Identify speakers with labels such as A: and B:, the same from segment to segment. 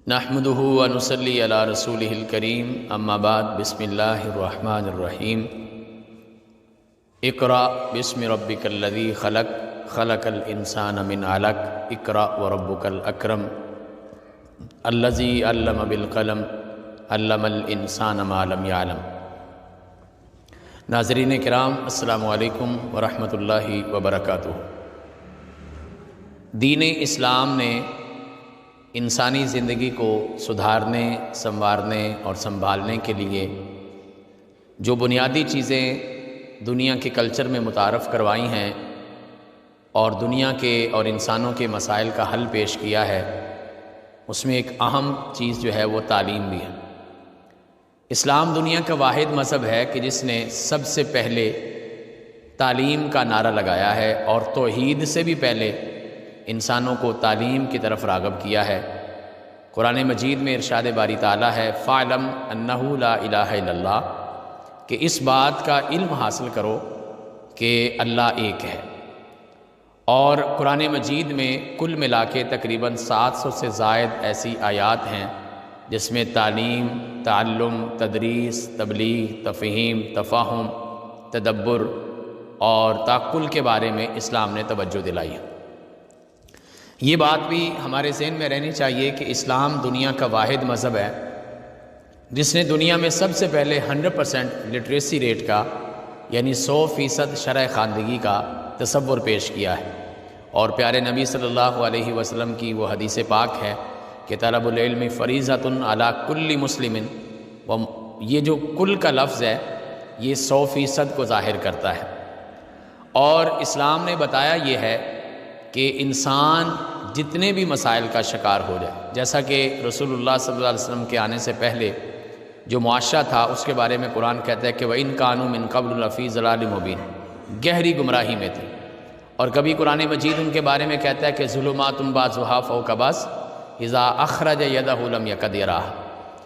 A: نحمده ونصلي على رسوله الكريم اما بعد بسم الله الرحمن الرحيم اقرأ باسم ربك الذي خلق خلق الانسان من علق اقرأ وربك الاکرم الذي علم بالقلم علم الانسان ما لم يعلم۔ ناظرین کرام، السلام علیکم ورحمۃ اللہ وبرکاتہ۔ دین اسلام نے انسانی زندگی کو سدھارنے، سنوارنے اور سنبھالنے کے لیے جو بنیادی چیزیں دنیا کے کلچر میں متعارف کروائی ہیں اور دنیا کے اور انسانوں کے مسائل کا حل پیش کیا ہے، اس میں ایک اہم چیز جو ہے وہ تعلیم بھی ہے۔ اسلام دنیا کا واحد مذہب ہے کہ جس نے سب سے پہلے تعلیم کا نعرہ لگایا ہے اور توحید سے بھی پہلے انسانوں کو تعلیم کی طرف راغب کیا ہے۔ قرآن مجید میں ارشاد باری تعالیٰ ہے فَاعْلَمْ أَنَّهُ لَا إِلَٰهَ إِلَّا اللَّهُ، کہ اس بات کا علم حاصل کرو کہ اللہ ایک ہے۔ اور قرآن مجید میں کل ملا کے تقریباً 700 سے زائد ایسی آیات ہیں جس میں تعلیم، تعلم، تدریس، تبلیغ، تفہیم، تفاہم، تدبر اور تعقل کے بارے میں اسلام نے توجہ دلائی ہے۔ یہ بات بھی ہمارے ذہن میں رہنی چاہیے کہ اسلام دنیا کا واحد مذہب ہے جس نے دنیا میں سب سے پہلے 100% لٹریسی ریٹ کا یعنی 100% شرح خواندگی کا تصور پیش کیا ہے۔ اور پیارے نبی صلی اللہ علیہ وسلم کی وہ حدیث پاک ہے کہ طلب العلم فریضۃ علی کل مسلم، یہ جو کل کا لفظ ہے یہ 100% کو ظاہر کرتا ہے۔ اور اسلام نے بتایا یہ ہے کہ انسان جتنے بھی مسائل کا شکار ہو جائے، جیسا کہ رسول اللہ صلی اللہ علیہ وسلم کے آنے سے پہلے جو معاشرہ تھا اس کے بارے میں قرآن کہتا ہے کہ وَإِن كَانُوا مِن قَبْلُ لَفِي ضَلَالٍ مُبِينٍ، گہری گمراہی میں تھے۔ اور کبھی قرآن مجید ان کے بارے میں کہتا ہے کہ ظلمات بعضها فوق بعض اذا اخرج يده لم يكد يراها،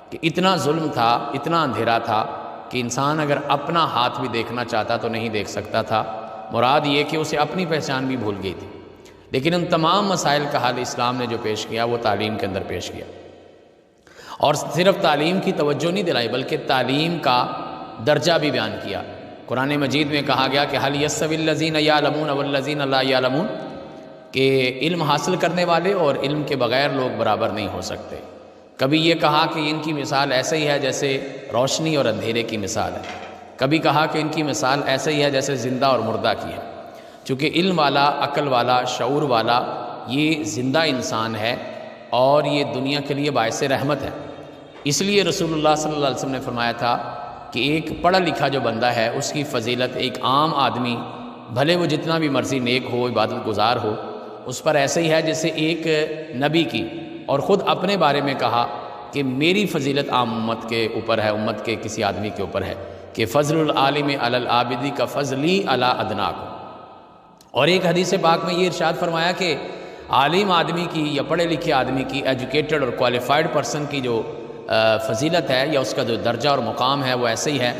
A: کہ اتنا ظلم تھا، اتنا اندھیرا تھا کہ انسان اگر اپنا ہاتھ بھی دیکھنا چاہتا تو نہیں دیکھ سکتا تھا۔ مراد یہ کہ اسے اپنی پہچان بھی بھول گئی تھی۔ لیکن ان تمام مسائل کا حل اسلام نے جو پیش کیا وہ تعلیم کے اندر پیش کیا، اور صرف تعلیم کی توجہ نہیں دلائی بلکہ تعلیم کا درجہ بھی بیان کیا۔ قرآن مجید میں کہا گیا کہ هل يستوي الذين يعلمون والذين لا يعلمون، کہ علم حاصل کرنے والے اور علم کے بغیر لوگ برابر نہیں ہو سکتے۔ کبھی یہ کہا کہ ان کی مثال ایسے ہی ہے جیسے روشنی اور اندھیرے کی مثال ہے، کبھی کہا کہ ان کی مثال ایسے ہی ہے جیسے زندہ اور مردہ کی ہے۔ چونکہ علم والا، عقل والا، شعور والا یہ زندہ انسان ہے اور یہ دنیا کے لیے باعث رحمت ہے۔ اس لیے رسول اللہ صلی اللہ علیہ وسلم نے فرمایا تھا کہ ایک پڑھا لکھا جو بندہ ہے اس کی فضیلت ایک عام آدمی بھلے وہ جتنا بھی مرضی نیک ہو، عبادت گزار ہو، اس پر ایسے ہی ہے جیسے ایک نبی کی۔ اور خود اپنے بارے میں کہا کہ میری فضیلت عام امت کے اوپر ہے، امت کے کسی آدمی کے اوپر ہے، کہ فضل العالم علی العابد کا فضلی علی ادناکم۔ اور ایک حدیث پاک میں یہ ارشاد فرمایا کہ عالم آدمی کی یا پڑھے لکھے آدمی کی، ایجوکیٹڈ اور کوالیفائڈ پرسن کی جو فضیلت ہے یا اس کا جو درجہ اور مقام ہے وہ ایسے ہی ہے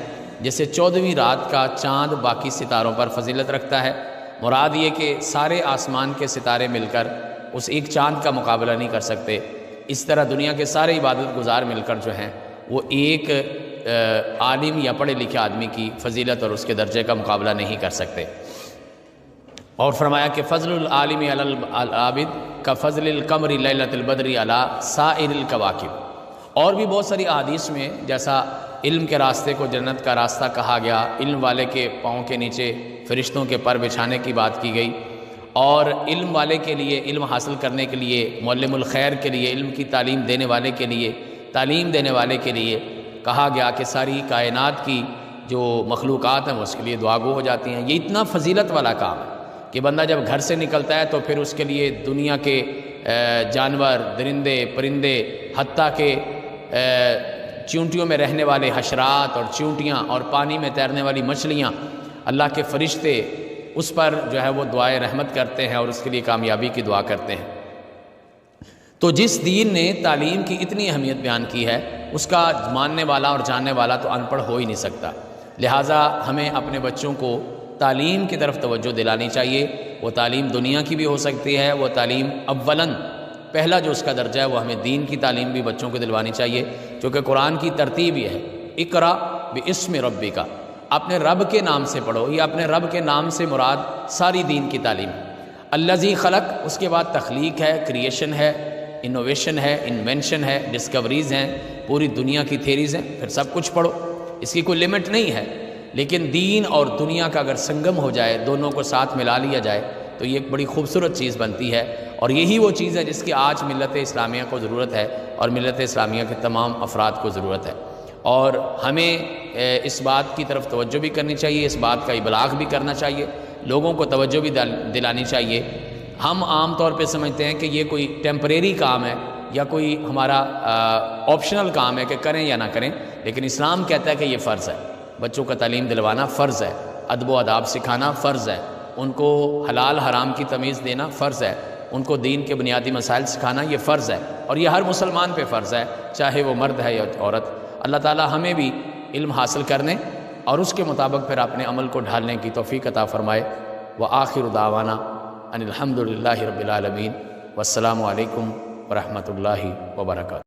A: جیسے 14ویں رات کا چاند باقی ستاروں پر فضیلت رکھتا ہے۔ مراد یہ کہ سارے آسمان کے ستارے مل کر اس ایک چاند کا مقابلہ نہیں کر سکتے، اس طرح دنیا کے سارے عبادت گزار مل کر جو ہیں وہ ایک عالم یا پڑھے لکھے آدمی کی فضیلت اور اس کے درجے کا مقابلہ نہیں کر سکتے۔ اور فرمایا کہ فضل العالم علی العابد کا فضل القمر لیلۃ البدر علی سائر الکواکب۔ اور بھی بہت ساری احادیث میں جیسا علم کے راستے کو جنت کا راستہ کہا گیا، علم والے کے پاؤں کے نیچے فرشتوں کے پر بچھانے کی بات کی گئی، اور علم والے کے لیے، علم حاصل کرنے کے لیے، معلم الخیر کے لیے، علم کی تعلیم دینے والے کے لیے، تعلیم دینے والے کے لیے کہا گیا کہ ساری کائنات کی جو مخلوقات ہیں وہ اس کے لیے دعا گو ہو جاتی ہیں۔ یہ اتنا فضیلت والا کام ہے کہ بندہ جب گھر سے نکلتا ہے تو پھر اس کے لیے دنیا کے جانور، درندے، پرندے، حتیٰ کہ چونٹیوں میں رہنے والے حشرات اور چونٹیاں اور پانی میں تیرنے والی مچھلیاں، اللہ کے فرشتے اس پر جو ہے وہ دعائے رحمت کرتے ہیں اور اس کے لیے کامیابی کی دعا کرتے ہیں۔ تو جس دین نے تعلیم کی اتنی اہمیت بیان کی ہے اس کا ماننے والا اور جاننے والا تو ان پڑھ ہو ہی نہیں سکتا۔ لہٰذا ہمیں اپنے بچوں کو تعلیم کی طرف توجہ دلانی چاہیے۔ وہ تعلیم دنیا کی بھی ہو سکتی ہے، وہ تعلیم اولاً پہلا جو اس کا درجہ ہے وہ ہمیں دین کی تعلیم بھی بچوں کو دلوانی چاہیے، چونکہ قرآن کی ترتیب یہ ہے، اقرا باسم ربک، اپنے رب کے نام سے پڑھو، یا اپنے رب کے نام سے مراد ساری دین کی تعلیم۔ الذی خلق، اس کے بعد تخلیق ہے، کریشن ہے، انوویشن ہے، انوینشن ہے، ڈسکوریز ہیں، پوری دنیا کی تھیریز ہیں، پھر سب کچھ پڑھو، اس کی کوئی لمٹ نہیں ہے۔ لیکن دین اور دنیا کا اگر سنگم ہو جائے، دونوں کو ساتھ ملا لیا جائے تو یہ ایک بڑی خوبصورت چیز بنتی ہے، اور یہی وہ چیز ہے جس کی آج ملت اسلامیہ کو ضرورت ہے، اور ملت اسلامیہ کے تمام افراد کو ضرورت ہے۔ اور ہمیں اس بات کی طرف توجہ بھی کرنی چاہیے، اس بات کا ابلاغ بھی کرنا چاہیے، لوگوں کو توجہ بھی دلانی چاہیے۔ ہم عام طور پہ سمجھتے ہیں کہ یہ کوئی ٹیمپریری کام ہے یا کوئی ہمارا آپشنل کام ہے کہ کریں یا نہ کریں، لیکن اسلام کہتا ہے کہ یہ فرض ہے، بچوں کا تعلیم دلوانا فرض ہے، ادب و آداب سکھانا فرض ہے، ان کو حلال حرام کی تمیز دینا فرض ہے، ان کو دین کے بنیادی مسائل سکھانا یہ فرض ہے، اور یہ ہر مسلمان پہ فرض ہے، چاہے وہ مرد ہے یا عورت۔ اللہ تعالی ہمیں بھی علم حاصل کرنے اور اس کے مطابق پھر اپنے عمل کو ڈھالنے کی توفیق عطا فرمائے۔ وآخر دعوانا ان الحمد للہ رب العالمین، والسلام علیکم ورحمۃ اللہ وبرکاتہ۔